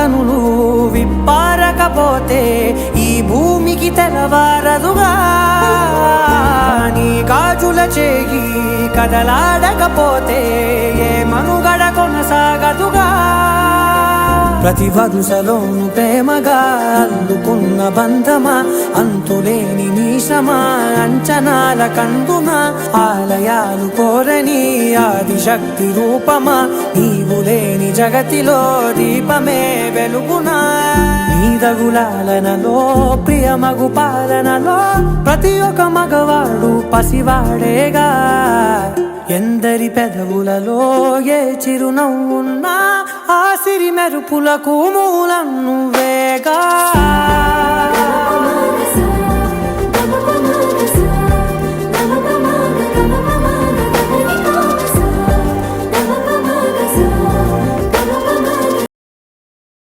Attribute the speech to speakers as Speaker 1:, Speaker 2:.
Speaker 1: కనులు విప్పారకపోతే ఈ భూమికి తెలవారదుగా నీ గాజుల చేయి కదలాడకపోతే ఏ మనుగడ కొనసాగదుగా ప్రతి వరుసలోను ప్రేమగా అల్లుకున్న బంధమా అంతులేని నీశమా అంచనాల కందున ఆలయాలు కోరని ఆదిశక్తి రూపమా నీవు లేని జగతిలో దీపమే వెలుగునా నీదగులాలనలో ప్రియమగు పాలనలో ప్రతి ఒక్క మగవాడు పసివాడేగా ఎందరి పెదవులలో ఏ చిరునవ్వున్నా ఆ సిరి మెరుపులకు మూలం నువ్వేగా